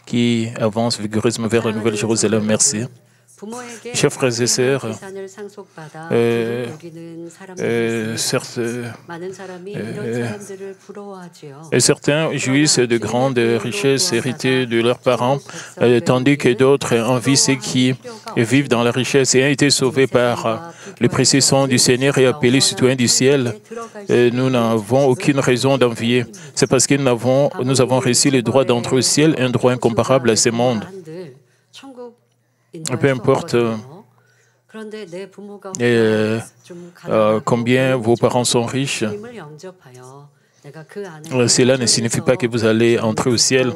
qui avance vigoureusement vers la Nouvelle Jérusalem. Merci. Chers frères et sœurs, certains jouissent de grandes richesses héritées de leurs parents, tandis que d'autres envient ceux qui vivent dans la richesse et ont été sauvés par le précieux sang du Seigneur et appelés citoyens du ciel. Nous n'avons aucune raison d'envier. C'est parce que nous avons reçu le droit d'entrer au ciel, un droit incomparable à ce monde. Peu importe combien vos parents sont riches, cela ne signifie pas que vous allez entrer au ciel.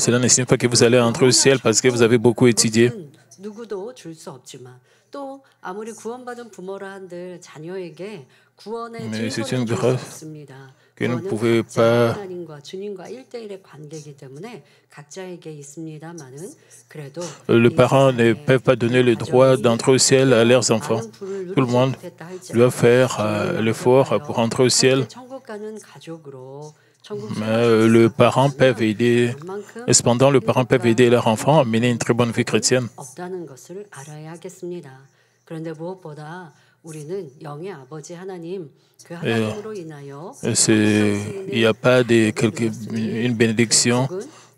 Cela ne signifie pas que vous allez entrer au ciel parce que vous avez beaucoup étudié. Mais c'est une grâce que nous ne pouvons pas. Les parents ne peuvent pas donner le droit d'entrer au ciel à leurs enfants. Tout le monde doit faire l'effort pour entrer au ciel. Mais les parents peuvent aider, et cependant, les parents peuvent aider leurs enfants à mener une très bonne vie chrétienne. Il n'y a pas une bénédiction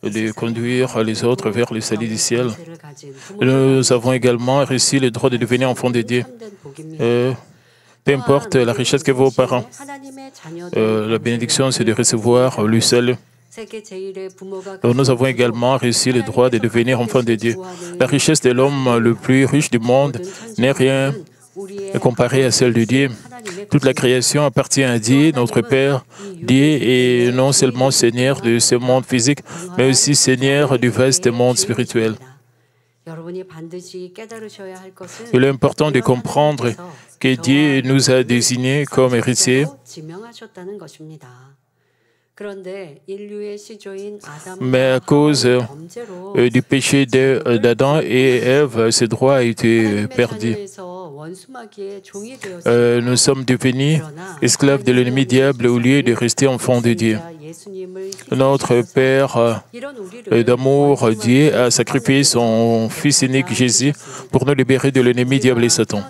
de conduire les autres vers le salut du ciel. Nous avons également reçu le droit de devenir enfants de Dieu. Peu importe la richesse que vos parents. La bénédiction, c'est de recevoir le salut. Nous avons également reçu le droit de devenir enfants de Dieu. La richesse de l'homme le plus riche du monde n'est rien comparé à celle de Dieu. Toute la création appartient à Dieu, notre Père. Dieu est non seulement Seigneur de ce monde physique, mais aussi Seigneur du vaste monde spirituel. Il est important de comprendre que Dieu nous a désignés comme héritiers. Mais à cause du péché d'Adam et Ève, ce droit a été perdu. Nous sommes devenus esclaves de l'ennemi diable au lieu de rester enfants de Dieu. Notre Père d'amour, Dieu, a sacrifié son Fils unique Jésus pour nous libérer de l'ennemi diable et Satan.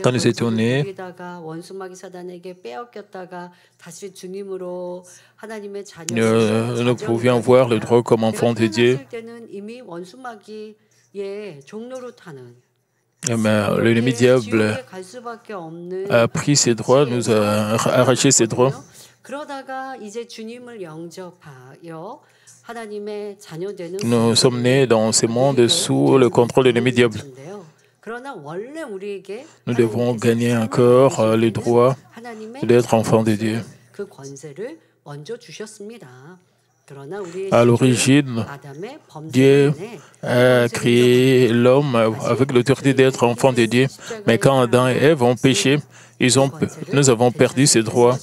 Quand nous étions nés, nous pouvions voir le droit comme enfants de Dieu. Mais l'ennemi diable a pris ses droits, nous a arraché ses droits. Nous sommes nés dans ce monde sous le contrôle de l'ennemi diable. Nous devons gagner encore le droit d'être enfants de Dieu. À l'origine, Dieu a créé l'homme avec l'autorité d'être enfant de Dieu. Mais quand Adam et Ève ont péché, nous avons perdu ces droits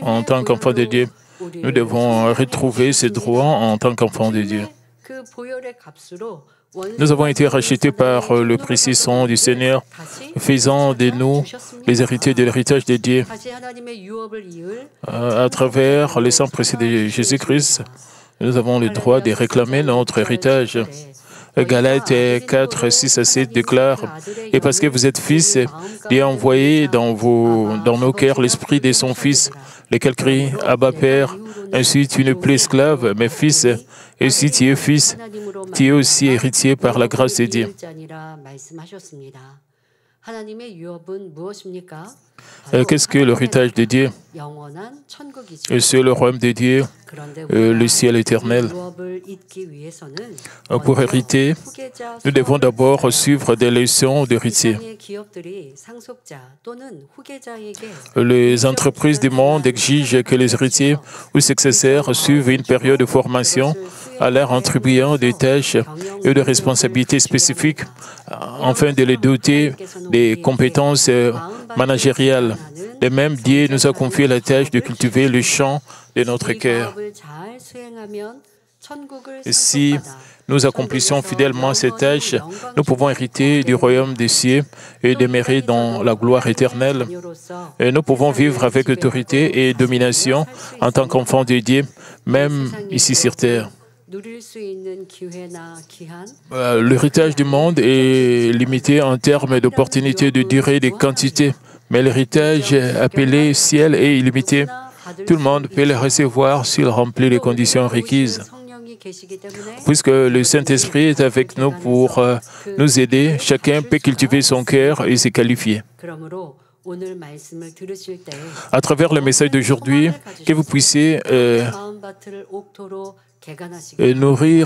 en tant qu'enfants de Dieu. Nous devons retrouver ces droits en tant qu'enfants de Dieu. Nous avons été rachetés par le précieux sang du Seigneur, faisant de nous les héritiers de l'héritage de Dieu. À travers le sang précieux de Jésus-Christ, nous avons le droit de réclamer notre héritage. Galates 4, 6 à 7 déclare « Et parce que vous êtes fils, Dieu a envoyé dans nos cœurs l'esprit de son Fils, lequel crie « Abba Père ». Ainsi, tu n'es plus esclave, mais fils. Et si tu es fils, tu es aussi héritier par la grâce de Dieu. Qu'est-ce que l'héritage de Dieu? C'est le royaume de Dieu, le ciel éternel. Pour hériter, nous devons d'abord suivre des leçons d'héritier. Les entreprises du monde exigent que les héritiers ou successeurs suivent une période de formation à leur attribuant des tâches et de responsabilités spécifiques afin de les doter des compétences managériales. De même, Dieu nous a confié la tâche de cultiver le champ de notre cœur. Et si nous accomplissions fidèlement cette tâche, nous pouvons hériter du royaume des cieux et demeurer dans la gloire éternelle. Et nous pouvons vivre avec autorité et domination en tant qu'enfants de Dieu, même ici sur terre. L'héritage du monde est limité en termes d'opportunités, de durée, de quantité, mais l'héritage appelé ciel est illimité. Tout le monde peut le recevoir s'il remplit les conditions requises. Puisque le Saint-Esprit est avec nous pour nous aider, chacun peut cultiver son cœur et se qualifier. À travers le message d'aujourd'hui, que vous puissiez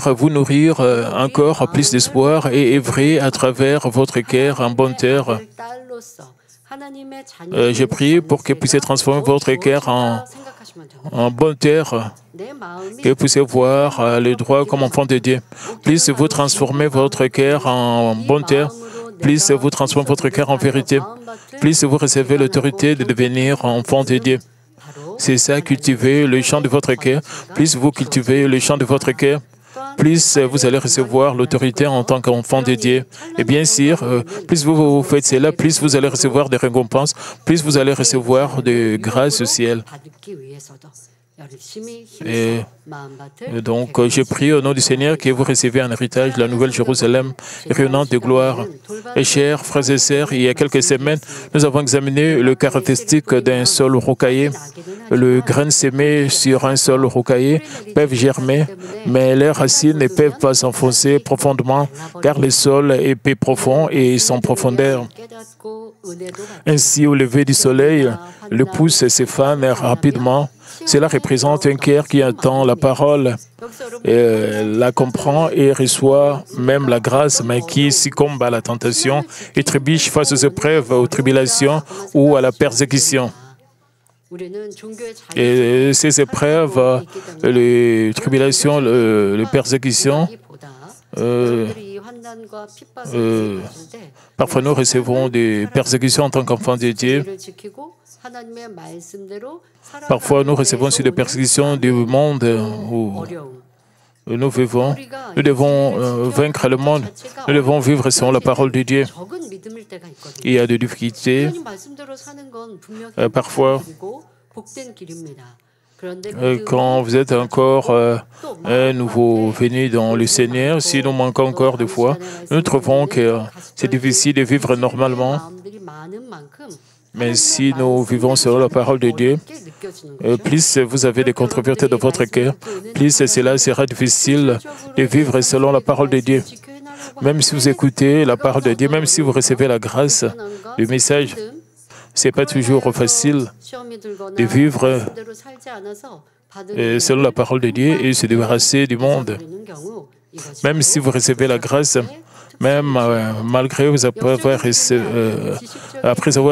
vous nourrir encore plus d'espoir et œuvrer à travers votre cœur en bonne terre. Je prie pour que vous puissiez transformer votre cœur en bonne terre, que vous puissiez voir le droit comme enfant de Dieu. Plus vous transformez votre cœur en bonne terre, plus vous transformez votre cœur en vérité, plus vous recevez l'autorité de devenir enfant de Dieu. C'est ça, cultiver le chant de votre cœur. Plus vous cultivez le chant de votre cœur, plus vous allez recevoir l'autorité en tant qu'enfant de Dieu. Et bien sûr, plus vous faites cela, plus vous allez recevoir des récompenses, plus vous allez recevoir de grâce au ciel. Et donc, je prie au nom du Seigneur que vous recevez un héritage, la Nouvelle Jérusalem, rayonnante de gloire. Et chers frères et sœurs, il y a quelques semaines, nous avons examiné le caractéristique d'un sol rocaillé. Les graines semées sur un sol rocaillé peuvent germer, mais leurs racines ne peuvent pas s'enfoncer profondément, car le sol est peu profond et sans profondeur. Ainsi, au lever du soleil, le pouce s'effane rapidement. Cela représente un cœur qui entend la parole, la comprend et reçoit même la grâce, mais qui succombe à la tentation et trébuche face aux épreuves, aux tribulations ou à la persécution. Et ces épreuves, les tribulations, les persécutions, parfois nous recevons des persécutions en tant qu'enfants de Dieu. Parfois nous recevons aussi des persécutions du monde où nous vivons. Nous devons vaincre le monde. Nous devons vivre selon la parole de Dieu. Il y a des difficultés. Parfois, quand vous êtes encore un nouveau venu dans le Seigneur, si nous manquons encore de foi, nous trouvons que c'est difficile de vivre normalement. Mais si nous vivons selon la parole de Dieu, plus vous avez des controverses dans votre cœur, plus cela sera difficile de vivre selon la parole de Dieu. Même si vous écoutez la parole de Dieu, même si vous recevez la grâce du message, ce n'est pas toujours facile de vivre selon la parole de Dieu et se débarrasser du monde. Même si vous recevez la grâce, même malgré vous après avoir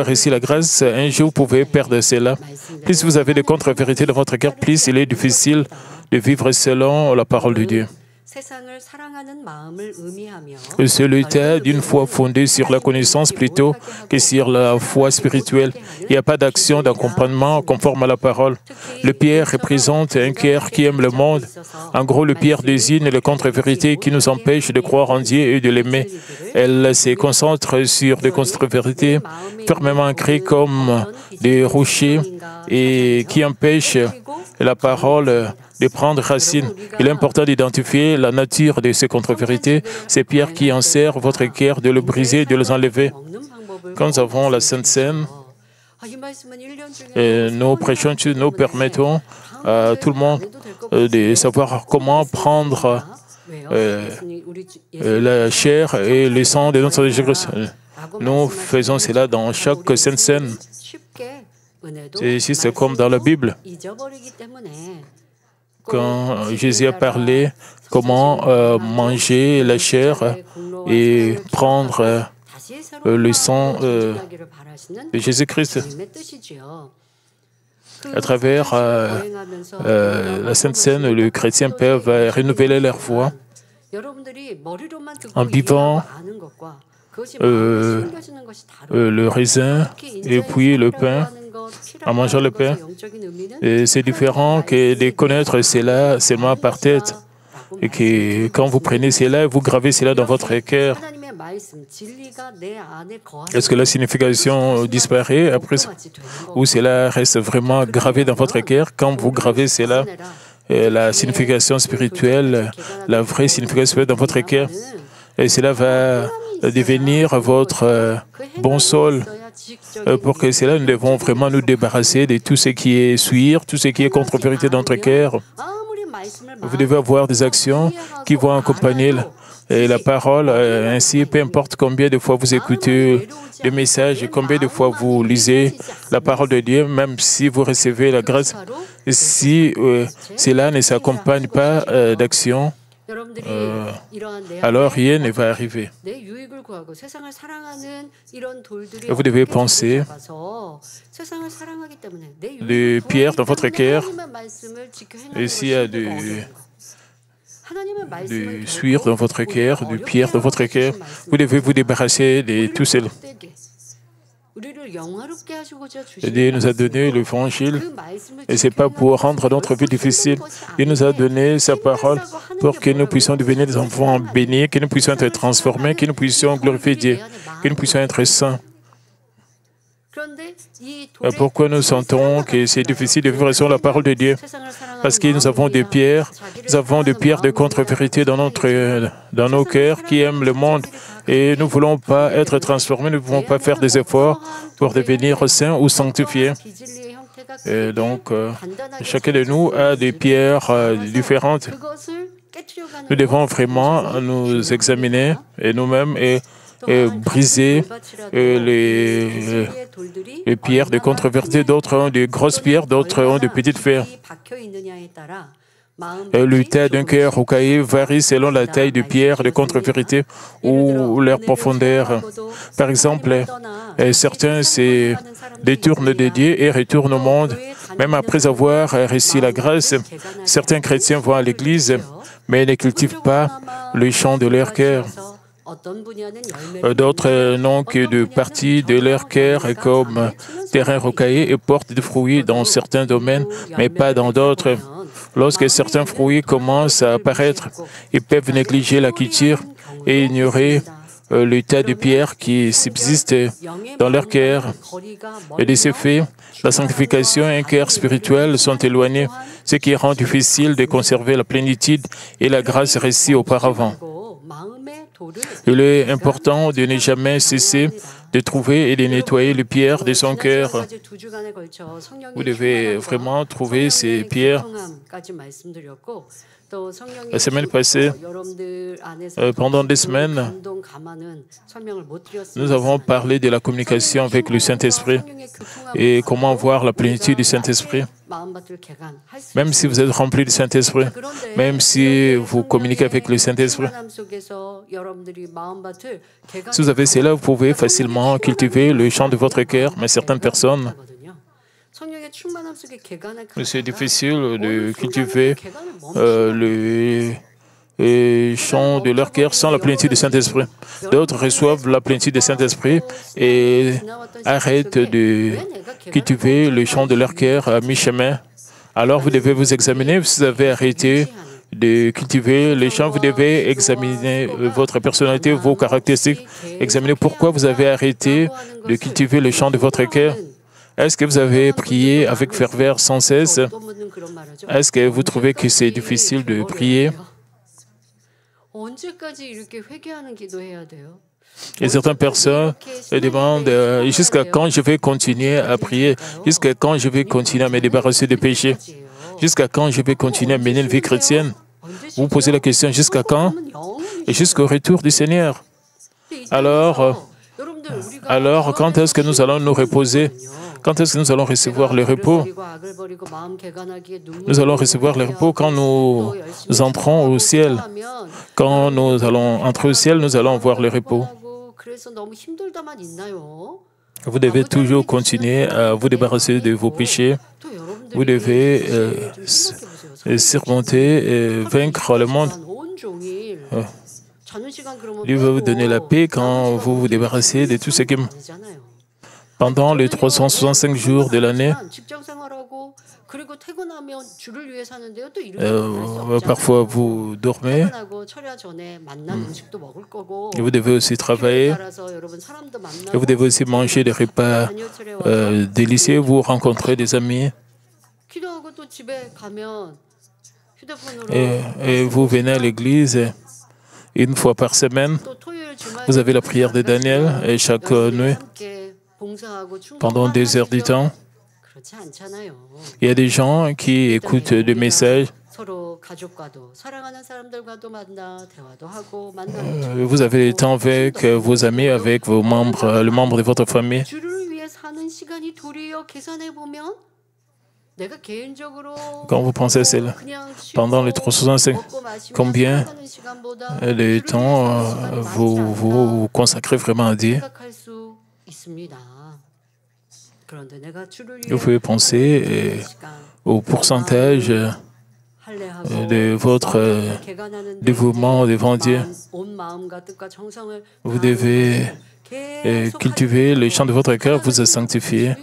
reçu la grâce, un jour vous pouvez perdre cela. Plus vous avez des contre-vérités dans votre cœur, plus il est difficile de vivre selon la parole de Dieu. C'est l'état d'une foi fondée sur la connaissance plutôt que sur la foi spirituelle. Il n'y a pas d'action d'accompagnement conforme à la parole. Le pierre représente un cœur qui aime le monde. En gros, le pierre désigne les contre-vérités qui nous empêchent de croire en Dieu et de l'aimer. Elle se concentre sur des contre-vérités fermement ancrées comme des rochers et qui empêchent la parole de prendre racine. Il est important d'identifier la nature de ces contre-vérités, ces pierres qui enserrent votre cœur, de le briser, de les enlever. Quand nous avons la Sainte Seine, nous prêchons, nous permettons à tout le monde de savoir comment prendre la chair et le sang de notre Jésus. Nous faisons cela dans chaque Sainte Seine. C'est juste comme dans la Bible. Quand Jésus a parlé comment manger la chair et prendre le sang de Jésus-Christ. À travers la Sainte Seine, les chrétiens peuvent renouveler leur foi en vivant le raisin et puis le pain, en mangeant le pain. C'est différent que de connaître cela seulement par tête. Et que quand vous prenez cela, vous gravez cela dans votre cœur. Est-ce que la signification disparaît après ou cela reste vraiment gravé dans votre cœur? Quand vous gravez cela, la signification spirituelle, la vraie signification spirituelle dans votre cœur, et cela va devenir votre bon sol. Pour que cela, nous devons vraiment nous débarrasser de tout ce qui est souillure, tout ce qui est contre-vérité dans notre cœur. Vous devez avoir des actions qui vont accompagner la parole. Ainsi, peu importe combien de fois vous écoutez le message, combien de fois vous lisez la parole de Dieu, même si vous recevez la grâce, si cela ne s'accompagne pas d'action, alors rien ne va arriver. Vous devez penser de pierres dans votre cœur. Et s'il y a de suire dans votre cœur, de pierres dans votre cœur, vous devez vous débarrasser de tout cela. Dieu nous a donné l'évangile et ce n'est pas pour rendre notre vie difficile. Il nous a donné sa parole pour que nous puissions devenir des enfants bénis, que nous puissions être transformés, que nous puissions glorifier Dieu, que nous puissions être saints. Pourquoi nous sentons que c'est difficile de vivre selon la parole de Dieu? Parce que nous avons des pierres de contre-vérité dans nos cœurs qui aiment le monde et nous ne voulons pas être transformés, nous ne voulons pas faire des efforts pour devenir saints ou sanctifiés. Et donc, chacun de nous a des pierres différentes. Nous devons vraiment nous examiner et nous-mêmes et briser les pierres de contre-vérité. D'autres ont de grosses pierres, d'autres ont de petites pierres. Le tas d'un cœur rocaillé varie selon la taille de pierre de contre-vérité ou leur profondeur. Par exemple, certains se détournent de Dieu et retournent au monde, même après avoir reçu la grâce. Certains chrétiens vont à l'église, mais ne cultivent pas le chant de leur cœur. D'autres n'ont que de parties de leur cœur comme terrain rocaillé et portent des fruits dans certains domaines, mais pas dans d'autres. Lorsque certains fruits commencent à apparaître, ils peuvent négliger la culture et ignorer le tas de pierres qui subsistent dans leur cœur. Et de ce fait, la sanctification et un cœur spirituel sont éloignés, ce qui rend difficile de conserver la plénitude et la grâce reçue auparavant. Il est important de ne jamais cesser de trouver et de nettoyer les pierres de son cœur. Vous devez vraiment trouver ces pierres. La semaine passée, pendant des semaines, nous avons parlé de la communication avec le Saint-Esprit et comment voir la plénitude du Saint-Esprit. Même si vous êtes rempli du Saint-Esprit, même si vous communiquez avec le Saint-Esprit, si vous avez cela, vous pouvez facilement cultiver le chant de votre cœur, mais certaines personnes, c'est difficile de cultiver le chant de leur cœur sans la plénitude du Saint-Esprit. D'autres reçoivent la plénitude du Saint-Esprit et arrêtent de cultiver le chant de leur cœur à mi-chemin. Alors vous devez vous examiner. Si vous avez arrêté de cultiver les chants, vous devez examiner votre personnalité, vos caractéristiques, examiner pourquoi vous avez arrêté de cultiver le chant de votre cœur. Est-ce que vous avez prié avec ferveur sans cesse? Est-ce que vous trouvez que c'est difficile de prier? Et certaines personnes se demandent jusqu'à quand je vais continuer à prier, jusqu'à quand je vais continuer à me débarrasser des péchés, jusqu'à quand je vais continuer à mener une vie chrétienne. Vous posez la question jusqu'à quand? Et jusqu'au retour du Seigneur. Alors quand est-ce que nous allons nous reposer? Quand est-ce que nous allons recevoir le repos? Nous allons recevoir le repos quand nous entrons au ciel. Quand nous allons entrer au ciel, nous allons voir le repos. Vous devez toujours continuer à vous débarrasser de vos péchés. Vous devez surmonter et vaincre le monde. Dieu va vous donner la paix quand vous vous débarrassez de tout ce qui... Pendant les 365 jours de l'année, Parfois, vous dormez. Vous devez aussi travailler. Et vous devez aussi manger des repas délicieux. Vous rencontrez des amis. Et vous venez à l'église une fois par semaine. Vous avez la prière de Daniel et chaque nuit, pendant 2 heures du temps, il y a des gens qui écoutent des messages. Vous avez le temps avec vos amis, avec vos membres, le membre de votre famille. Quand vous pensez à cela, pendant les 365, combien de temps vous consacrez vraiment à Dieu? Vous pouvez penser au pourcentage de votre dévouement devant Dieu. Vous devez cultiver le chant de votre cœur, vous sanctifier.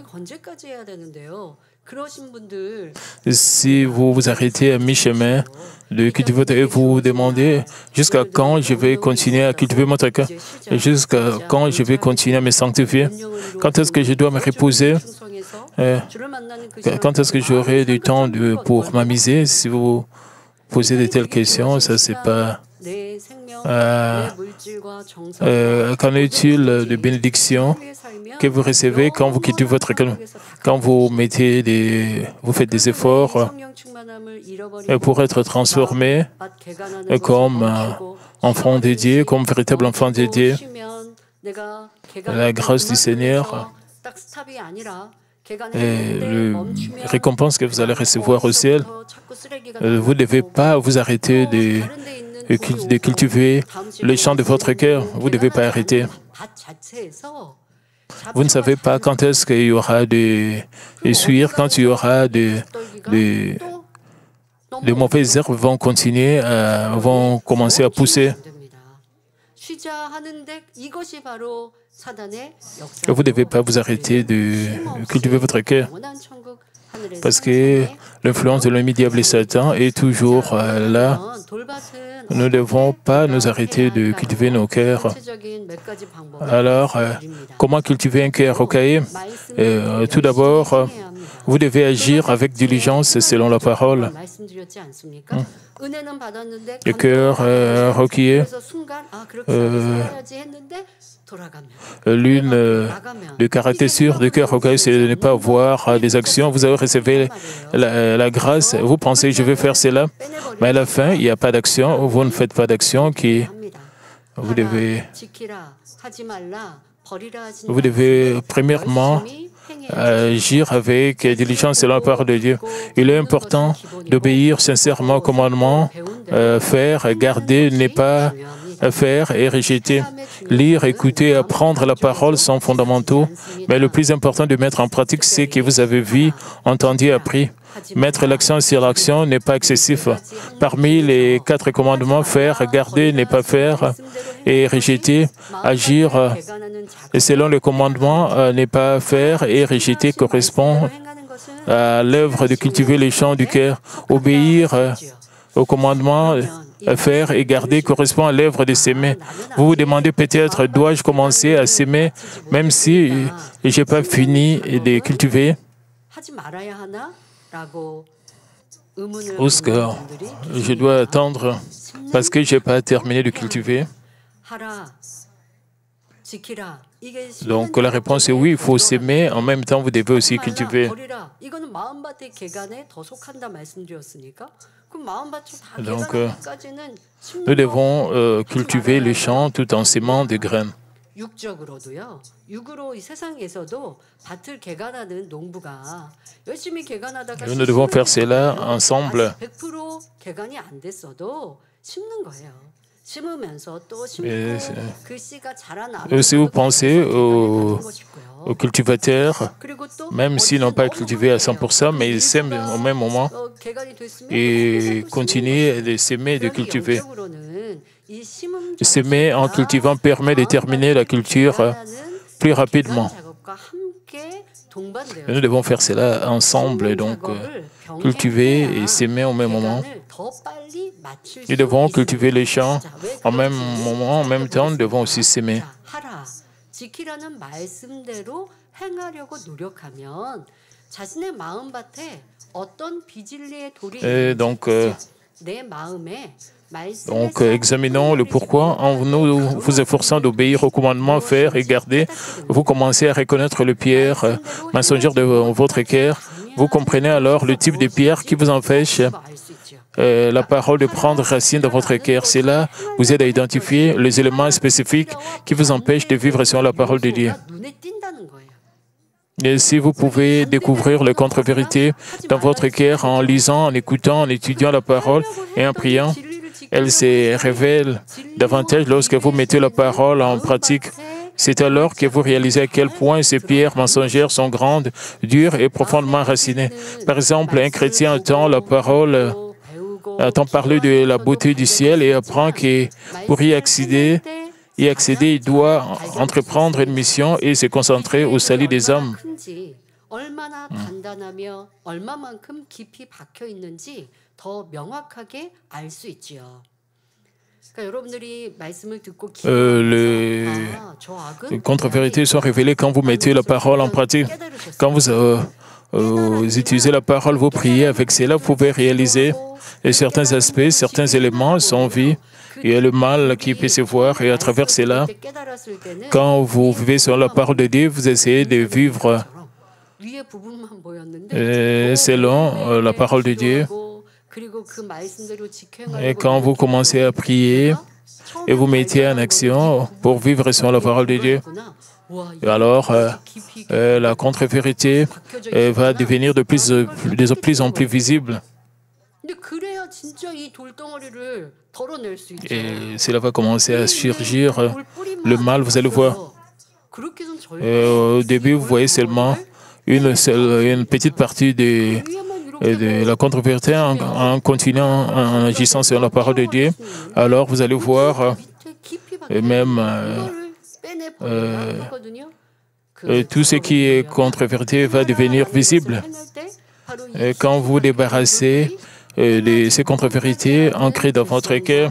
Si vous vous arrêtez à mi-chemin de cultiver votre cœur, vous vous demandez jusqu'à quand je vais continuer à cultiver votre cœur, et jusqu'à quand je vais continuer à me sanctifier, quand est-ce que je dois me reposer, quand est-ce que j'aurai du temps pour m'amuser. Si vous posez de telles questions, ça c'est pas... qu'en est-il de bénédictions que vous recevez quand vous cultivez votre cœur, quand vous faites des efforts pour être transformé comme enfant de Dieu, comme véritable enfant de Dieu? La grâce du Seigneur et la récompense que vous allez recevoir au ciel, vous ne devez pas vous arrêter de cultiver le chant de votre cœur. Vous ne devez pas arrêter. Vous ne savez pas quand est-ce qu'il y aura des suires, quand il y aura des mauvaises herbes vont commencer à pousser. Vous ne devez pas vous arrêter de cultiver votre cœur, parce que l'influence de l'ennemi diable et Satan est toujours là. Nous ne devons pas nous arrêter de cultiver nos cœurs. Alors, comment cultiver un cœur rocaillé? Tout d'abord, vous devez agir avec diligence selon la parole. Le cœur rocaillé, l'une des caractéristiques du cœur rocaillé, c'est de ne pas avoir des actions. Vous avez recevé la grâce, vous pensez, je vais faire cela, mais à la fin, il n'y a pas d'action, vous ne faites pas d'action vous devez premièrement agir avec diligence selon la parole de Dieu. Il est important d'obéir sincèrement au commandement, faire, garder, ne pas faire et rejeter. Lire, écouter, apprendre la parole sont fondamentaux, mais le plus important de mettre en pratique ce que vous avez vu, entendu, appris. Mettre l'accent sur l'action n'est pas excessif. Parmi les 4 commandements, faire, garder, ne pas faire et rejeter, agir selon le commandement, ne pas faire et rejeter correspond à l'œuvre de cultiver les champs du cœur. Obéir au commandement, faire et garder correspond à l'œuvre de s'aimer. Vous vous demandez peut-être, dois-je commencer à s'aimer même si je n'ai pas fini de cultiver? Oscar, je dois attendre parce que je n'ai pas terminé de cultiver. Donc la réponse est oui, il faut s'aimer, en même temps vous devez aussi cultiver. Donc nous devons cultiver les champs tout en sémant des graines. Nous devons faire cela ensemble. Et si vous pensez aux cultivateurs, même s'ils n'ont pas cultivé à 100%, mais ils sèment au même moment et continuent de s'aimer et de cultiver. S'aimer en cultivant permet de terminer la culture plus rapidement. Et nous devons faire cela ensemble, donc cultiver et s'aimer au même moment. Nous devons cultiver les champs en même moment, en même temps, nous devons aussi s'aimer. Et donc, examinons le pourquoi en nous vous efforçant d'obéir aux commandements, faire et garder. Vous commencez à reconnaître le pierre mensongère de votre cœur. Vous comprenez alors le type de pierre qui vous empêche la parole de prendre racine dans votre cœur. C'est là vous aide à identifier les éléments spécifiques qui vous empêchent de vivre selon la parole de Dieu. Et si vous pouvez découvrir les contre-vérités dans votre cœur en lisant, en écoutant, en étudiant la parole et en priant, elle se révèle davantage lorsque vous mettez la parole en pratique. C'est alors que vous réalisez à quel point ces pierres mensongères sont grandes, dures et profondément racinées. Par exemple, un chrétien entend la parole, entend parler de la beauté du ciel et apprend que pour y accéder, il doit entreprendre une mission et se concentrer au salut des âmes. Les contre-vérités sont révélées quand vous mettez la parole en pratique. Quand vous utilisez la parole, vous priez avec cela, vous pouvez réaliser certains aspects, certains éléments sont vus. Il y a le mal qui peut se voir et à travers cela, quand vous vivez sur la parole de Dieu, vous essayez de vivre selon la parole de Dieu. Et quand vous commencez à prier et vous mettez en action pour vivre selon la parole de Dieu, alors la contre-vérité va devenir de plus en plus visible. Et cela va commencer à surgir le mal, vous allez voir. Au début, vous voyez seulement une petite partie de la contre-vérité en continuant, en agissant sur la parole de Dieu. Alors, vous allez voir même tout ce qui est contre-vérité va devenir visible. Et quand vous débarrassez de ces contre-vérités ancrées dans votre cœur,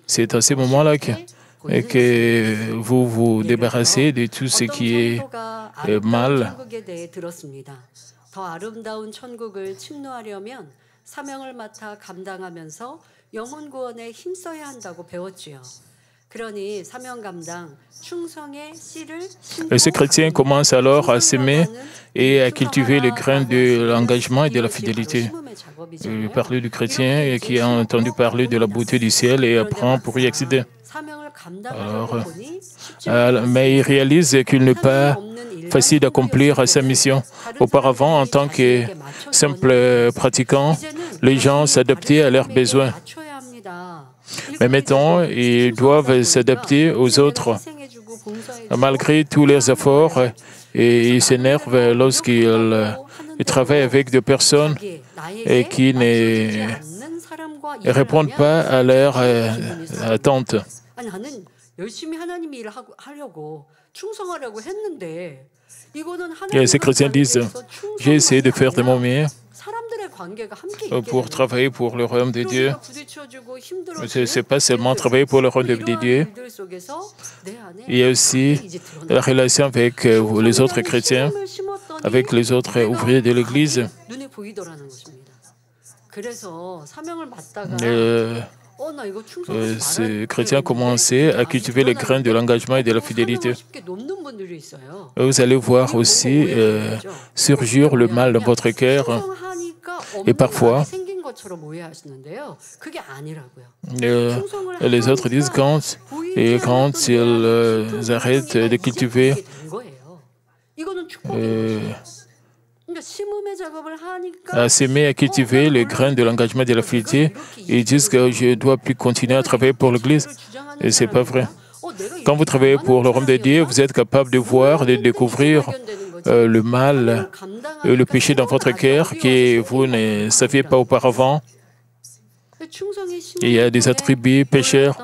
c'est à ce moment-là que vous vous débarrassez de tout ce qui est mal. Et ces chrétiens commencent alors à s'aimer et à cultiver le grain de l'engagement et de la fidélité. Je parlais du chrétien qui a entendu parler de la beauté du ciel et apprend pour y accéder. Alors, mais il réalise qu'il n'est pas facile d'accomplir sa mission. Auparavant, en tant que simple pratiquant, les gens s'adaptaient à leurs besoins. Mais maintenant, ils doivent s'adapter aux autres. Malgré tous leurs efforts, et ils s'énervent lorsqu'ils travaillent avec des personnes qui ne répondent pas à leurs attentes. Et ces chrétiens disent, j'ai essayé de faire de mon mieux pour travailler pour le royaume de Dieu. Ce n'est pas seulement travailler pour le royaume de Dieu. Il y a aussi la relation avec les autres chrétiens, avec les autres ouvriers de l'Église. Ces chrétiens commençaient à cultiver les grains de l'engagement et de la fidélité. Vous allez voir aussi surgir le mal dans votre cœur. Et parfois, les autres disent quand ils arrêtent de cultiver à s'aimer, à cultiver les grains de l'engagement et de la fidélité, ils disent que je ne dois plus continuer à travailler pour l'Église. Et ce n'est pas vrai. Quand vous travaillez pour le royaume de Dieu, vous êtes capable de voir, de découvrir le mal, le péché dans votre cœur que vous ne saviez pas auparavant. Il y a des attributs pécheurs.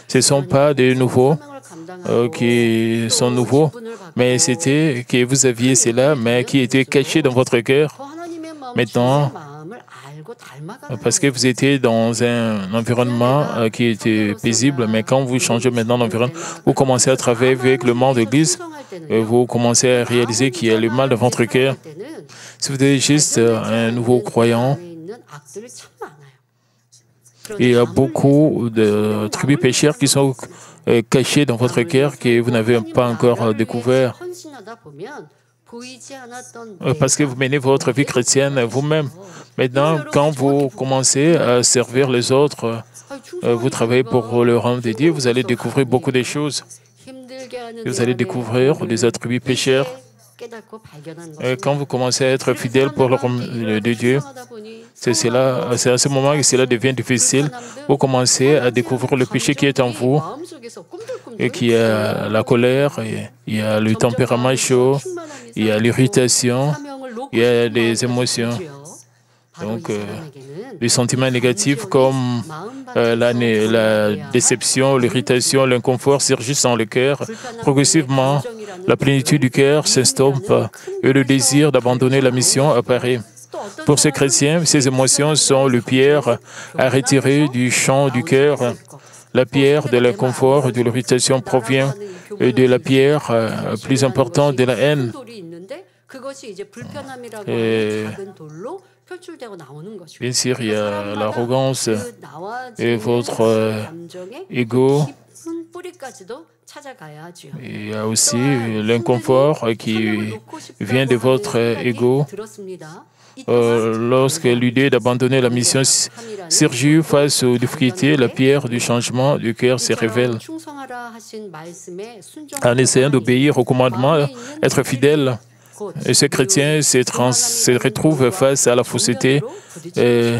Ce ne sont pas des nouveaux. qui sont nouveaux, mais c'était que vous aviez cela, mais qui était caché dans votre cœur. Maintenant, parce que vous étiez dans un environnement qui était paisible, mais quand vous changez maintenant d'environnement, vous commencez à travailler avec le monde de l'Église, vous commencez à réaliser qu'il y a le mal dans votre cœur. Si vous êtes juste un nouveau croyant, il y a beaucoup de tribus pécheurs qui sont cachés dans votre cœur que vous n'avez pas encore découvert. Parce que vous menez votre vie chrétienne vous-même. Maintenant, quand vous commencez à servir les autres, vous travaillez pour le royaume de Dieu, vous allez découvrir beaucoup de choses. Vous allez découvrir des attributs pécheurs. Quand vous commencez à être fidèle pour le royaume de Dieu, c'est à ce moment que cela devient difficile. Vous commencez à découvrir le péché qui est en vous, et qui a la colère, il y a le tempérament chaud, il y a l'irritation, il y a des émotions. Donc, les sentiments négatifs comme la déception, l'irritation, l'inconfort surgissent dans le cœur. Progressivement, la plénitude du cœur s'estompe et le désir d'abandonner la mission apparaît. Pour ces chrétiens, ces émotions sont le pierre à retirer du champ du cœur. La pierre de l'inconfort et de l'irritation provient de la pierre plus importante de la haine. Et bien sûr, il y a l'arrogance et votre ego. Il y a aussi l'inconfort qui vient de votre ego. Lorsque l'idée d'abandonner la mission surgit face aux difficultés, la pierre du changement du cœur se révèle. En essayant d'obéir au commandement, être fidèle, et ce chrétien se retrouve face à la fausseté et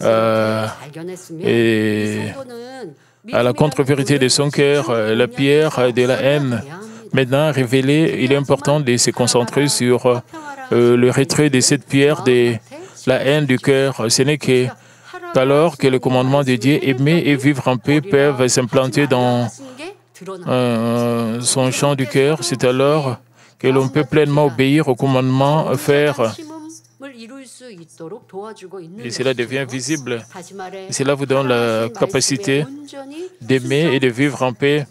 à la contre-vérité de son cœur, la pierre de la haine. Maintenant révélée, il est important de se concentrer sur le retrait de cette pierre de la haine du cœur. Ce n'est qu'alors que le commandement de Dieu, aimer et vivre en paix, peuvent s'implanter dans son champ du cœur. C'est alors que l'on peut pleinement obéir au commandement, faire. Et cela devient visible. Et cela vous donne la capacité d'aimer et de vivre en paix.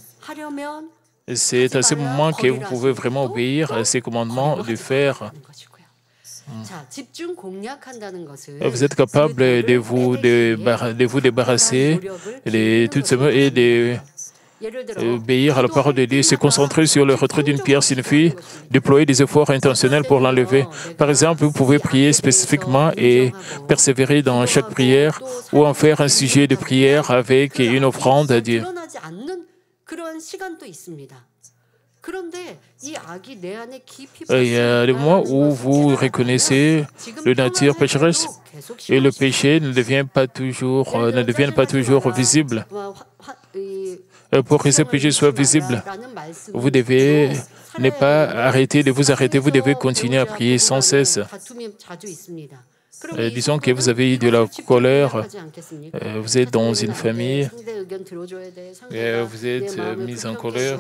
C'est à ce moment que vous pouvez vraiment obéir à ces commandements, de faire. Vous êtes capable de vous débarrasser de toutes ces mots et d'obéir à la parole de Dieu. Se concentrer sur le retrait d'une pierre signifie déployer des efforts intentionnels pour l'enlever. Par exemple, vous pouvez prier spécifiquement et persévérer dans chaque prière ou en faire un sujet de prière avec une offrande à Dieu. Il y a des moments où vous reconnaissez le nature pécheresse et le péché ne deviennent pas toujours visible. Pour que ce péché soit visible, vous devez ne pas arrêter de vous arrêter, vous devez continuer à prier sans cesse. Disons que vous avez eu de la colère, vous êtes dans une famille, vous êtes mis en colère,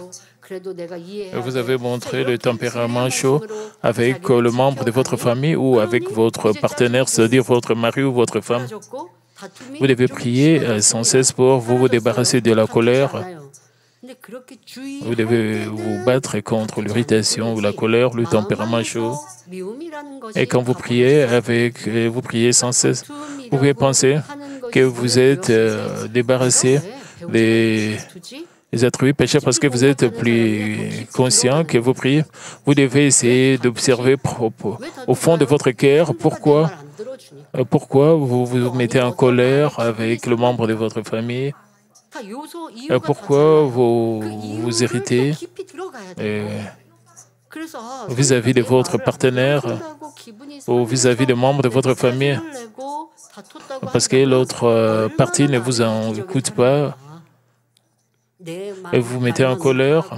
vous avez montré le tempérament chaud avec le membre de votre famille ou avec votre partenaire, c'est-à-dire votre mari ou votre femme. Vous devez prier sans cesse pour vous débarrasser de la colère. Vous devez vous battre contre l'irritation ou la colère, le tempérament chaud. Et quand vous priez sans cesse, vous pouvez penser que vous êtes débarrassé des attributs péchés parce que vous êtes plus conscient que vous priez. Vous devez essayer d'observer au fond de votre cœur pourquoi vous vous mettez en colère avec le membre de votre famille. Pourquoi vous vous irritez vis-à-vis de votre partenaire ou vis-à-vis des membres de votre famille? Parce que l'autre partie ne vous en écoute pas et vous vous mettez en colère.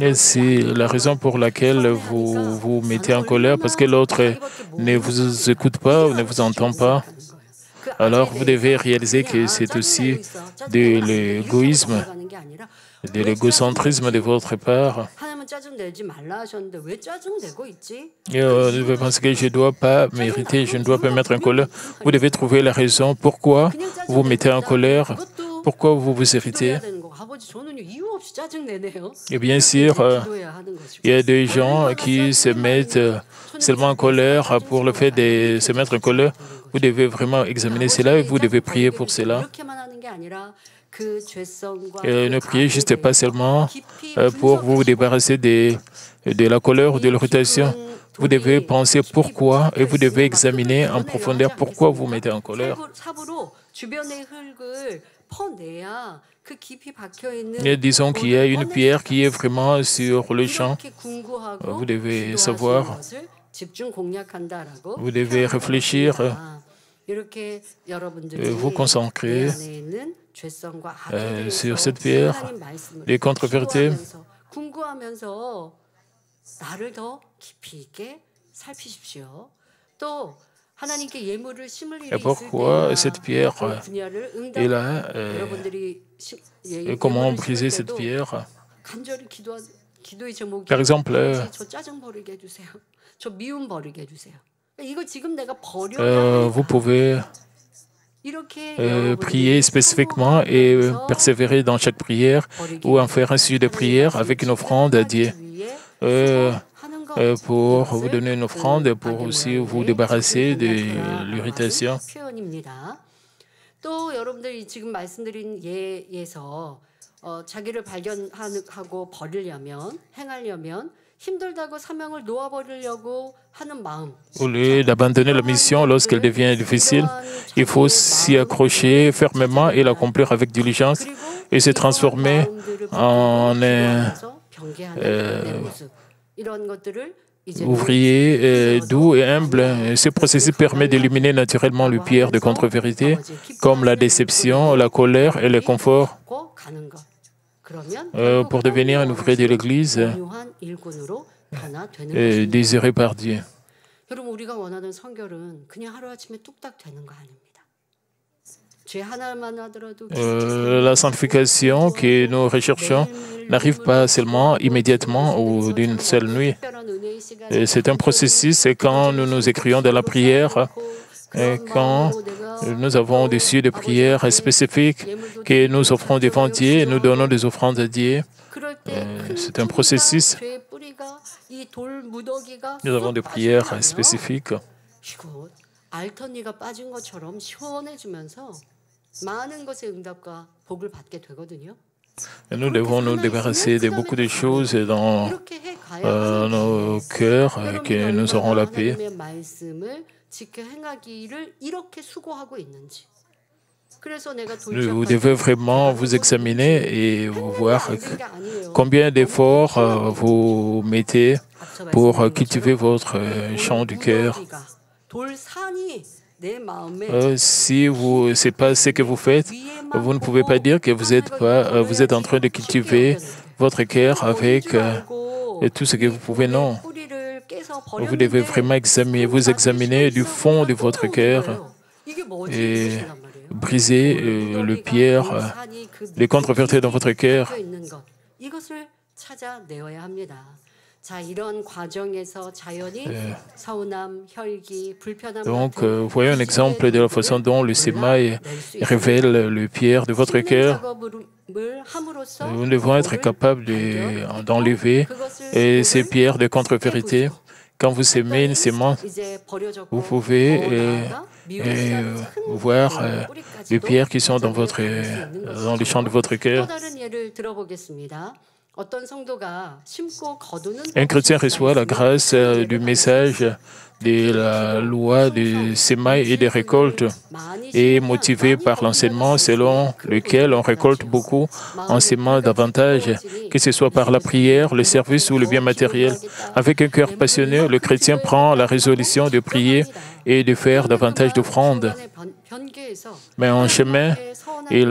Et c'est la raison pour laquelle vous vous mettez en colère, parce que l'autre ne vous écoute pas ou ne vous entend pas. alors vous devez réaliser que c'est aussi de l'égoïsme, de l'égocentrisme de votre part. Et vous devez penser que je ne dois pas mériter, je ne dois pas mettre en colère. Vous devez trouver la raison pourquoi vous mettez en colère, pourquoi vous vous irritez. Et bien sûr, il y a des gens qui se mettent seulement en colère pour le fait de se mettre en colère. Vous devez vraiment examiner cela et vous devez prier pour cela. Ne priez juste pas seulement pour vous débarrasser de la colère ou de l'irritation. Vous devez penser pourquoi et vous devez examiner en profondeur pourquoi vous mettez en colère. Et disons qu'il y a une pierre qui est vraiment sur le champ. Vous devez savoir, vous devez réfléchir, vous concentrer sur cette pierre, les contre-vérités. Et pourquoi cette pierre est là et comment briser cette pierre? Par exemple, vous pouvez prier spécifiquement et persévérer dans chaque prière ou en faire un sujet de prière avec une offrande à Dieu. Pour vous donner une offrande, pour aussi vous débarrasser de l'irritation. 또 여러분들이 지금 말씀드린 예에서 자기를 발견하고 버리려면, 행하려면 힘들다고 사명을 놓아버리려고 하는 마음. Au lieu d'abandonner la mission lorsqu'elle devient difficile, il faut s'y accrocher fermement et l'accomplir avec diligence et se transformer en ouvrier doux et humble. Ce processus permet d'éliminer naturellement les pierres de contre-vérité, comme la déception, la colère et le confort, pour devenir un ouvrier de l'Église désiré par Dieu. La sanctification que nous recherchons n'arrive pas seulement immédiatement ou d'une seule nuit. C'est un processus et quand nous nous écrions dans la prière, et quand nous avons des sujets de prière spécifiques que nous offrons devant Dieu et nous donnons des offrandes à Dieu, c'est un processus. Nous avons des prières spécifiques. Et nous devons nous débarrasser de beaucoup de choses dans nos cœurs et que nous aurons la paix. Vous devez vraiment vous examiner et vous voir combien d'efforts vous mettez pour cultiver votre champ du cœur. Si ce n'est pas ce que vous faites, vous ne pouvez pas dire que vous êtes en train de cultiver votre cœur avec tout ce que vous pouvez. Non. Vous devez vraiment vous examiner du fond de votre cœur et briser les pierres, les contre-vérités dans votre cœur. Donc, voyons un exemple de la façon dont le sémaï révèle les pierres de votre cœur. Nous devons être capables d'enlever ces pierres de contre-vérité. Quand vous semez une sémence, vous pouvez voir les pierres qui sont dans le champ de votre cœur. Un chrétien reçoit la grâce du message de la loi du sémaï et des récoltes et est motivé par l'enseignement selon lequel on récolte beaucoup en sémant davantage, que ce soit par la prière, le service ou le bien matériel. Avec un cœur passionné, le chrétien prend la résolution de prier et de faire davantage d'offrandes. Mais en chemin, il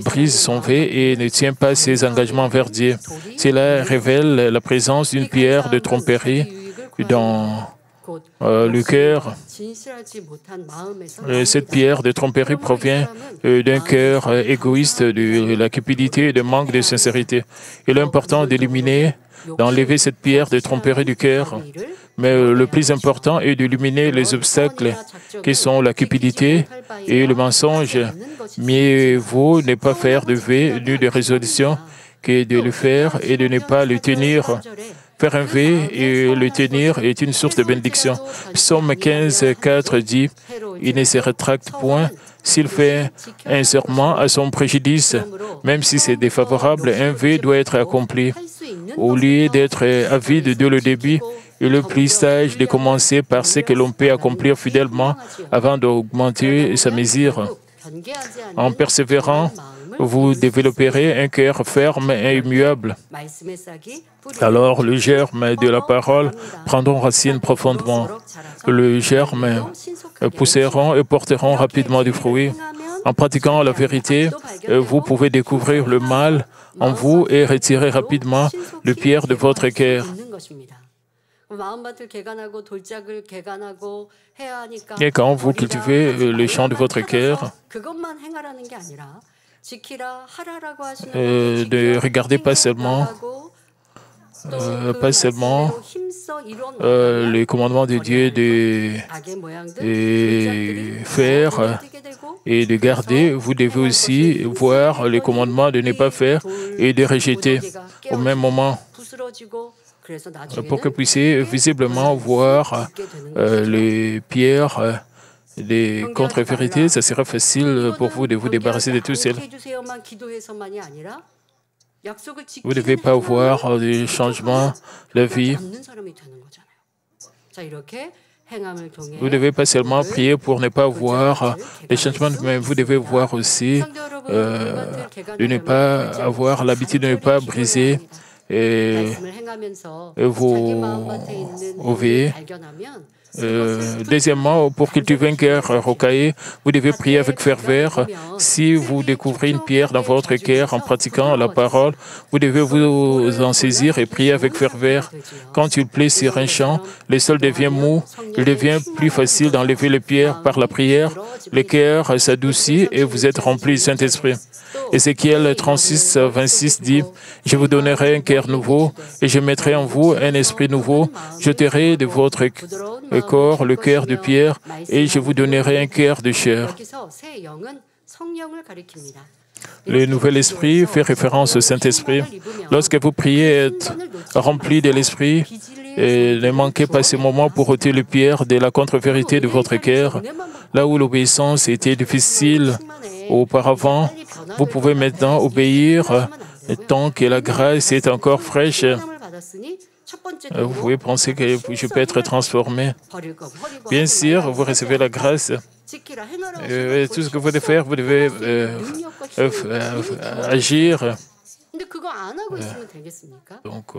brise son vœu et ne tient pas ses engagements envers Dieu. Cela révèle la présence d'une pierre de tromperie dans le cœur. Cette pierre de tromperie provient d'un cœur égoïste, de la cupidité et de manque de sincérité. Il est important d'éliminer, d'enlever cette pierre de tromperie du cœur. Mais le plus important est d'éliminer les obstacles qui sont la cupidité et le mensonge. Mieux vaut ne pas faire de vœux ni de résolution que de le faire et de ne pas le tenir. Faire un vœu et le tenir est une source de bénédiction. Psaume 15, 4 dit « Il ne se rétracte point s'il fait un serment à son préjudice. Même si c'est défavorable, un vœu doit être accompli. Au lieu d'être avide dès le début, il est plus sage de commencer par ce que l'on peut accomplir fidèlement avant d'augmenter sa mesure. En persévérant, vous développerez un cœur ferme et immuable. Alors, le germe de la parole prendront racine profondément. Le germe pousseront et porteront rapidement du fruit. En pratiquant la vérité, vous pouvez découvrir le mal en vous et retirer rapidement le pierre de votre cœur. Et quand vous cultivez le champ de votre cœur, ne regardez pas seulement les commandements de Dieu de faire et de garder, vous devez aussi voir les commandements de ne pas faire et de rejeter au même moment, pour que vous puissiez visiblement voir les pierres des contre-vérités. Ça sera facile pour vous de vous débarrasser de tout cela. Vous ne devez pas voir des changements de vie. Vous ne devez pas seulement prier pour ne pas voir des changements, mais vous devez voir aussi de ne pas avoir l'habitude de ne pas briser vos vies. Deuxièmement, pour cultiver un cœur rocaillé, vous devez prier avec ferveur. Si vous découvrez une pierre dans votre cœur en pratiquant la parole, vous devez vous en saisir et prier avec ferveur. Quand il plaît sur un champ, le sol devient mou. Il devient plus facile d'enlever les pierres par la prière. Le cœur s'adoucit et vous êtes rempli du Saint-Esprit. Ézéchiel 36, 26 dit « Je vous donnerai un cœur nouveau et je mettrai en vous un esprit nouveau. J'ôterai de votre corps le cœur de pierre et je vous donnerai un cœur de chair. » Le nouvel esprit fait référence au Saint-Esprit. Lorsque vous priez être rempli de l'esprit, et ne manquez pas ce moment pour ôter les pierres de la contre-vérité de votre cœur. Là où l'obéissance était difficile auparavant, vous pouvez maintenant obéir tant que la grâce est encore fraîche. Vous pouvez penser que je peux être transformé. Bien sûr, vous recevez la grâce. Tout ce que vous devez faire, vous devez agir. Donc,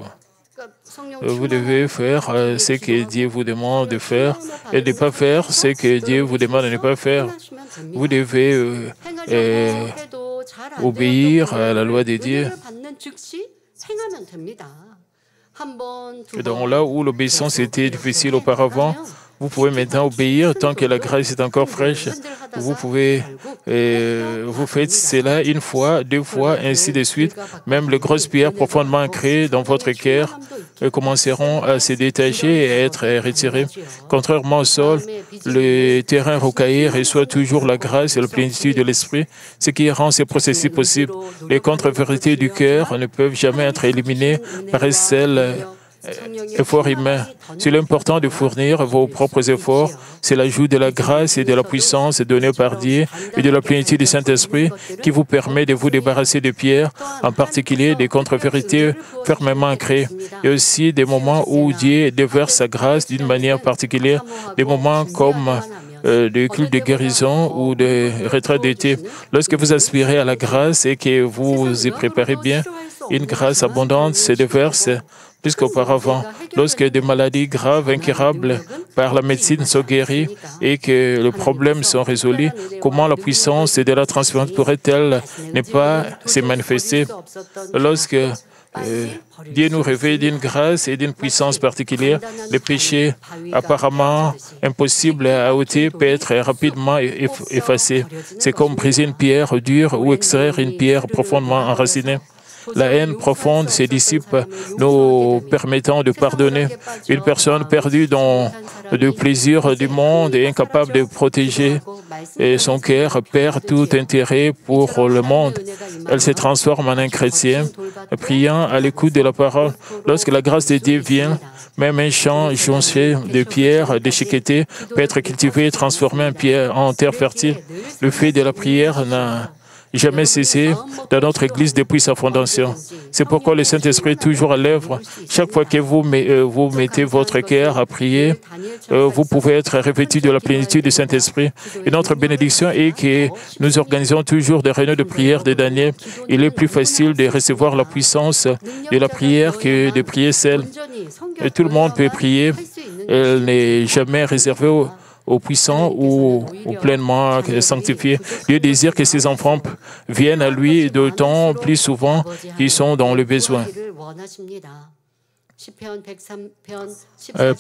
vous devez faire ce que Dieu vous demande de faire et de ne pas faire ce que Dieu vous demande de ne pas faire. Vous devez obéir à la loi de Dieu. Donc là où l'obéissance était difficile auparavant, vous pouvez maintenant obéir tant que la grâce est encore fraîche. Vous pouvez, vous faites cela une fois, deux fois, ainsi de suite. Même les grosses pierres profondément ancrées dans votre cœur commenceront à se détacher et à être retirées. Contrairement au sol, le terrain rocaillé reçoit toujours la grâce et la plénitude de l'esprit, ce qui rend ces processus possibles. Les contre-vérités du cœur ne peuvent jamais être éliminées par un seul effort humain. C'est important de fournir vos propres efforts. C'est l'ajout de la grâce et de la puissance donnée par Dieu et de la plénitude du Saint-Esprit qui vous permet de vous débarrasser de pierres, en particulier des contre-vérités fermement ancrées, et aussi des moments où Dieu déverse sa grâce d'une manière particulière, des moments comme de culte de guérison ou de retraite d'été. Lorsque vous aspirez à la grâce et que vous vous y préparez bien, une grâce abondante se déverse plus qu'auparavant. Lorsque des maladies graves, incurables par la médecine sont guéries et que les problèmes sont résolus, comment la puissance de la transformation pourrait-elle ne pas se manifester? Lorsque Dieu nous révèle d'une grâce et d'une puissance particulière. Le péché apparemment impossible à ôter peut être rapidement effacé. C'est comme briser une pierre dure ou extraire une pierre profondément enracinée. La haine profonde se dissipe, nous permettant de pardonner. Une personne perdue dans le plaisir du monde et incapable de protéger son cœur perd tout intérêt pour le monde. Elle se transforme en un chrétien, priant à l'écoute de la parole. Lorsque la grâce de Dieu vient, même un champ jonché de pierres déchiquetées peut être cultivé et transformé en terre fertile. Le fait de la prière n'a jamais cessé dans notre Église depuis sa fondation. C'est pourquoi le Saint-Esprit est toujours à l'œuvre. Chaque fois que vous mettez votre cœur à prier, vous pouvez être revêtu de la plénitude du Saint-Esprit. Et notre bénédiction est que nous organisons toujours des réunions de prière de Daniel. Il est plus facile de recevoir la puissance de la prière que de prier seul. Et tout le monde peut prier. Elle n'est jamais réservée aux puissants ou pleinement sanctifiés. Dieu désire que ses enfants viennent à lui d'autant plus souvent qu'ils sont dans le besoin.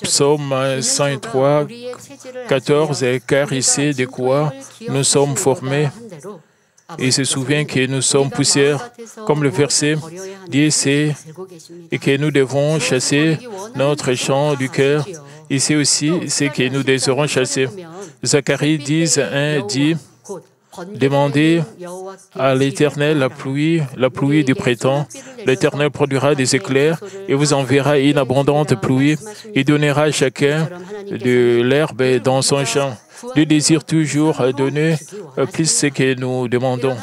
Psaume 103, 14, car il sait de quoi nous sommes formés. Il se souvient que nous sommes poussière, comme le verset dit, c'est et que nous devons chasser notre chant du cœur. Ici aussi, c'est que nous désirons chasser. Zacharie 10:1 dit, demandez à l'Éternel la pluie du printemps. L'Éternel produira des éclairs et vous enverra une abondante pluie. Il donnera à chacun de l'herbe dans son champ. Dieu désire toujours donner plus ce que nous demandons.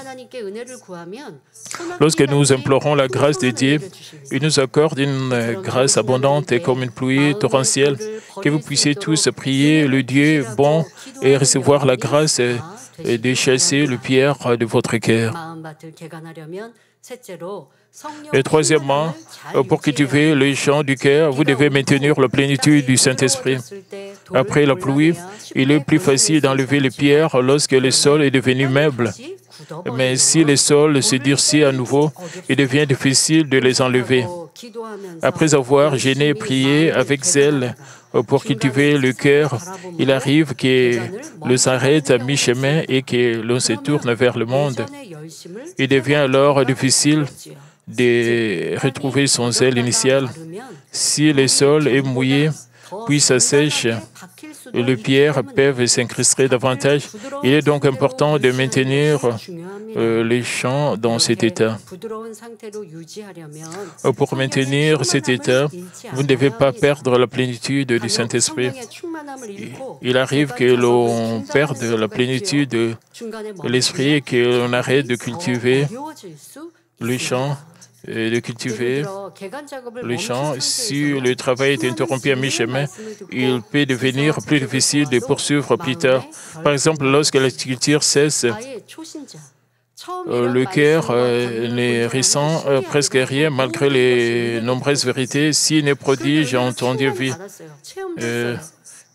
Lorsque nous implorons la grâce de Dieu, il nous accorde une grâce abondante et comme une pluie torrentielle, que vous puissiez tous prier le Dieu bon et recevoir la grâce de chasser le pierre de votre cœur. Et troisièmement, pour cultiver le champ du cœur, vous devez maintenir la plénitude du Saint-Esprit. Après la pluie, il est plus facile d'enlever les pierres lorsque le sol est devenu meuble. Mais si le sol se durcit à nouveau, il devient difficile de les enlever. Après avoir gêné et prié avec zèle pour cultiver le cœur, il arrive que l'on s'arrête à mi-chemin et que l'on se tourne vers le monde. Il devient alors difficile de retrouver son zèle initial. Si le sol est mouillé, puis ça sèche, les pierres peuvent s'incruster davantage. Il est donc important de maintenir les champs dans cet état. Pour maintenir cet état, vous ne devez pas perdre la plénitude du Saint-Esprit. Il arrive que l'on perde la plénitude de l'Esprit et que l'on arrête de cultiver le champ. De cultiver le champ. Si le travail est interrompu à mi-chemin, il peut devenir plus difficile de poursuivre plus tard. Par exemple, lorsque l'agriculture cesse, le cœur ne ressent presque rien malgré les nombreuses vérités, signes et prodiges entendus vie.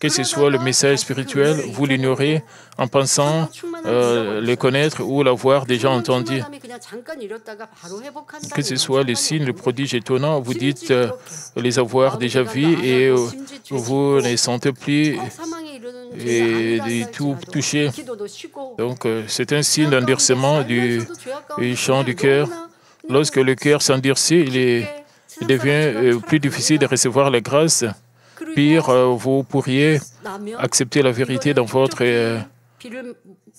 Que ce soit le message spirituel, vous l'ignorez en pensant le connaître ou l'avoir déjà entendu. Que ce soit les signes, le prodige étonnant, vous dites les avoir déjà vus et vous ne sentez plus et tout touché. Donc, c'est un signe d'endurcissement du champ du cœur. Lorsque le cœur s'endurcit, il devient plus difficile de recevoir la grâce. Pire, vous pourriez accepter la vérité dans votre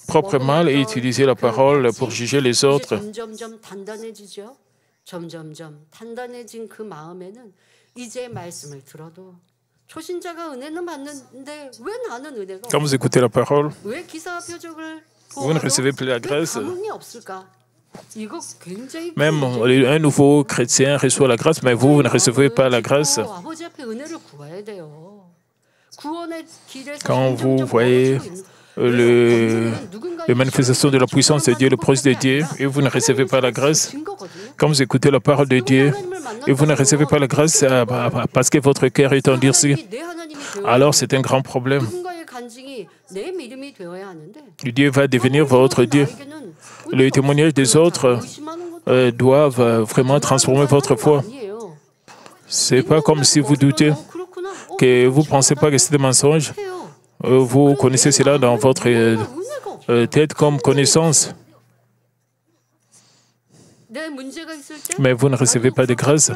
propre mal et utiliser la parole pour juger les autres. Quand vous écoutez la parole, vous ne recevez plus la grâce. Même un nouveau chrétien reçoit la grâce, mais vous ne recevez pas la grâce. Quand vous voyez les manifestations de la puissance de Dieu, le proche de Dieu, et vous ne recevez pas la grâce, quand vous écoutez la parole de Dieu, et vous ne recevez pas la grâce parce que votre cœur est endurci, alors c'est un grand problème. Dieu va devenir votre Dieu. Le témoignage des autres doivent vraiment transformer votre foi. Ce n'est pas comme si vous doutez, que vous ne pensez pas que c'est des mensonges. Vous connaissez cela dans votre tête comme connaissance. Mais vous ne recevez pas de grâce.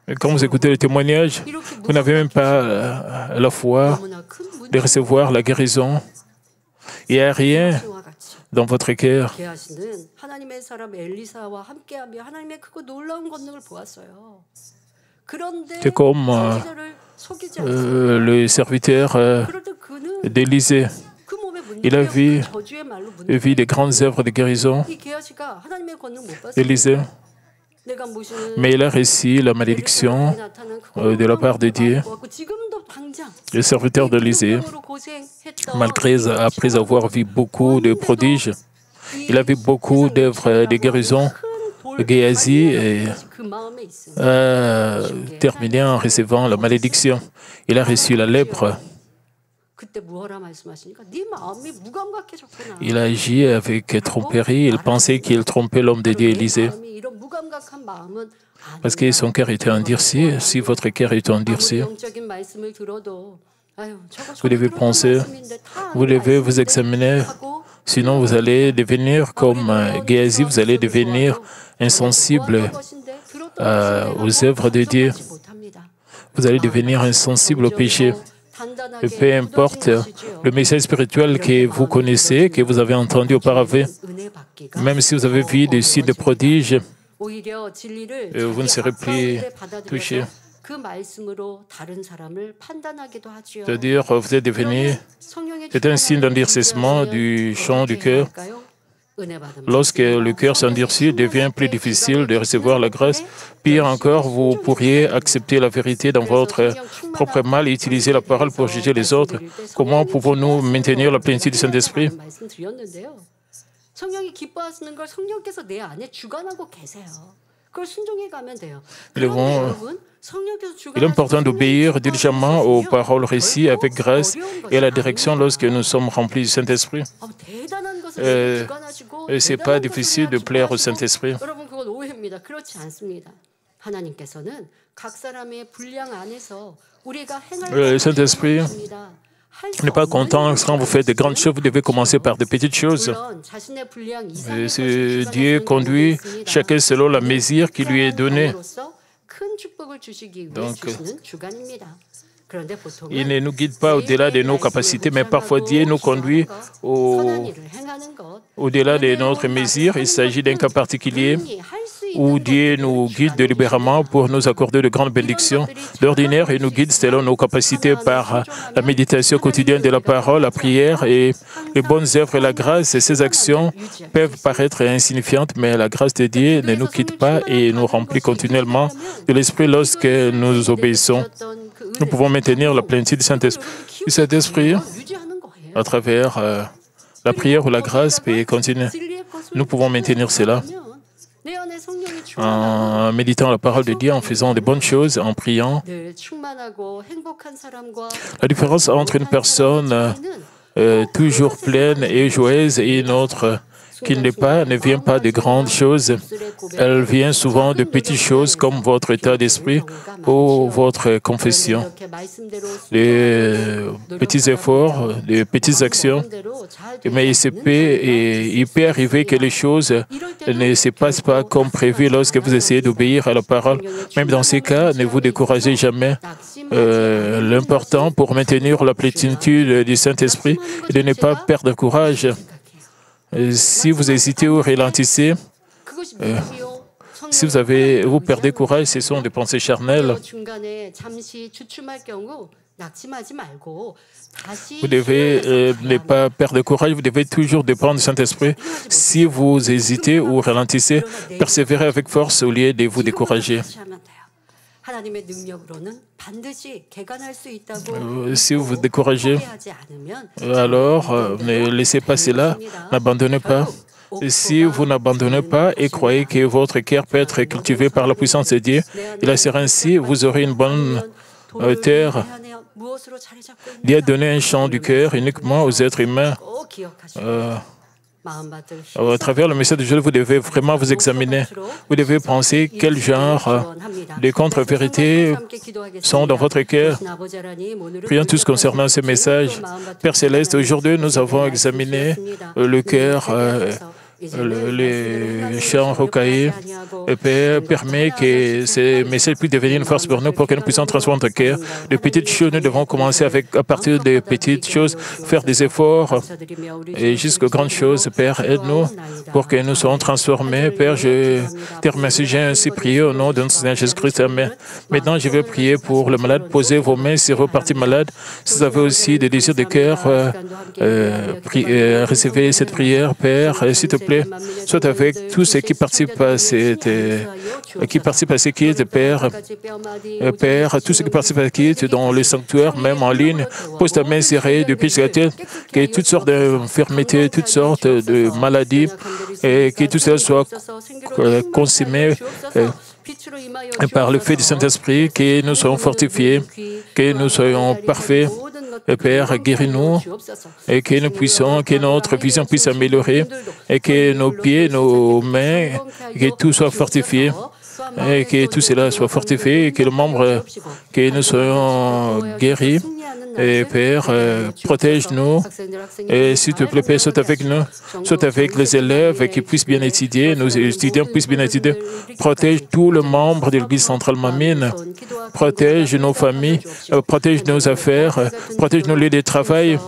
Et quand vous écoutez le témoignage, vous n'avez même pas la foi de recevoir la guérison. Il n'y a rien dans votre cœur. C'est comme le serviteur d'Élisée. Il a vu des grandes œuvres de guérison d'Élisée. Mais il a reçu la malédiction de la part de Dieu. Le serviteur d'Élisée, après avoir vu beaucoup de prodiges, il a vu beaucoup d'œuvres de guérison. Géasi a terminé en recevant la malédiction. Il a reçu la lèpre. Il a agi avec tromperie. Il pensait qu'il trompait l'homme de Dieu, Élisée. Parce que son cœur était endurci. Si votre cœur est endurci, vous devez penser, vous devez vous examiner. Sinon, vous allez devenir comme Géasi, vous allez devenir insensible aux œuvres de Dieu. Vous allez devenir insensible au péché. Et peu importe le message spirituel que vous connaissez, que vous avez entendu auparavant, même si vous avez vu des signes de prodiges, vous ne serez plus touché. C'est-à-dire, vous êtes devenu, c'est un signe d'endurcissement du champ du cœur. Lorsque le cœur s'endurcit, il devient plus difficile de recevoir la grâce. Pire encore, vous pourriez accepter la vérité dans votre propre mal et utiliser la parole pour juger les autres. Comment pouvons-nous maintenir la plénitude du Saint-Esprit? Il est important d'obéir diligemment aux paroles récites avec grâce et à la direction lorsque nous sommes remplis du Saint-Esprit. Ce n'est pas difficile de plaire au Saint-Esprit. Le Saint-Esprit n'est pas content quand vous faites de grandes choses, vous devez commencer par de petites choses. Dieu conduit chacun selon la mesure qui lui est donnée. Donc, il ne nous guide pas au-delà de nos capacités, mais parfois Dieu nous conduit au-delà de notre mesure. Il s'agit d'un cas particulier où Dieu nous guide délibérément pour nous accorder de grandes bénédictions. D'ordinaire, il nous guide selon nos capacités par la méditation quotidienne de la parole, la prière et les bonnes œuvres et la grâce. Et ces actions peuvent paraître insignifiantes, mais la grâce de Dieu ne nous quitte pas et nous remplit continuellement de l'Esprit lorsque nous obéissons. Nous pouvons maintenir la plénitude du Saint-Esprit à travers la prière ou la grâce et continuer. Nous pouvons maintenir cela en méditant la parole de Dieu, en faisant de bonnes choses, en priant. La différence entre une personne toujours pleine et joyeuse et une autre qui ne vient pas de grandes choses. Elle vient souvent de petites choses comme votre état d'esprit ou votre confession. Des petits efforts, des petites actions. Mais il peut arriver que les choses ne se passent pas comme prévu lorsque vous essayez d'obéir à la parole. Même dans ces cas, ne vous découragez jamais. L'important pour maintenir la plénitude du Saint-Esprit est de ne pas perdre courage. Si vous hésitez ou ralentissez, si vous perdez courage, ce sont des pensées charnelles. Vous devez ne pas perdre courage, vous devez toujours dépendre du Saint-Esprit. Si vous hésitez ou ralentissez, persévérez avec force au lieu de vous décourager. Si vous vous découragez, alors ne laissez pas cela, n'abandonnez pas. Et si vous n'abandonnez pas et croyez que votre cœur peut être cultivé par la puissance de Dieu, il sera ainsi, vous aurez une bonne terre. Dieu a donné un champ du cœur uniquement aux êtres humains. À travers le message de Dieu, vous devez vraiment vous examiner. Vous devez penser quel genre de contre-vérités sont dans votre cœur. Prions tous concernant ce message. Père Céleste, aujourd'hui, nous avons examiné le cœur, les chants rocaillés. Père, permet que ces messages puissent devenir une force pour nous, pour que nous puissions transformer notre cœur. De petites choses, nous devons commencer à partir des petites choses, faire des efforts et jusqu'aux grandes choses. Père, aide-nous pour que nous soyons transformés. Père, je te remercie. J'ai ainsi prié au nom de notre Seigneur Jésus-Christ. Amen. Maintenant, je vais prier pour le malade. Posez vos mains sur vos parties malades. Si vous avez aussi des désirs de cœur, recevez cette prière, Père, s'il te plaît. Soit avec tous ceux qui participent à cette Père, tous ceux qui participent à cette dans le sanctuaire, même en ligne, pose ta main serrée depuis la tête, que toutes sortes d'infirmités, toutes sortes de maladies, et que tout cela soit consommé par le fait du Saint-Esprit, que nous soyons fortifiés, que nous soyons parfaits. Père, guéris-nous et que nous puissions, que notre vision puisse s'améliorer et que nos pieds, nos mains, que tout soit fortifié et que tout cela soit fortifié et que le membre, que nous soyons guéris. Et Père, protège-nous et s'il te plaît, Père, sois avec nous, sois avec les élèves qui puissent bien étudier, nos étudiants puissent bien étudier. Protège tous les membres de l'Église centrale Mamine, protège nos familles, protège nos affaires, protège nos lieux de travail,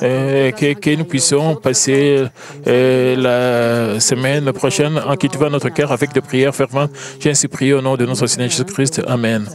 et que nous puissions passer la semaine prochaine en cultivant notre cœur avec des prières ferventes. J'ai ainsi prié au nom de notre Seigneur Jésus-Christ. Amen.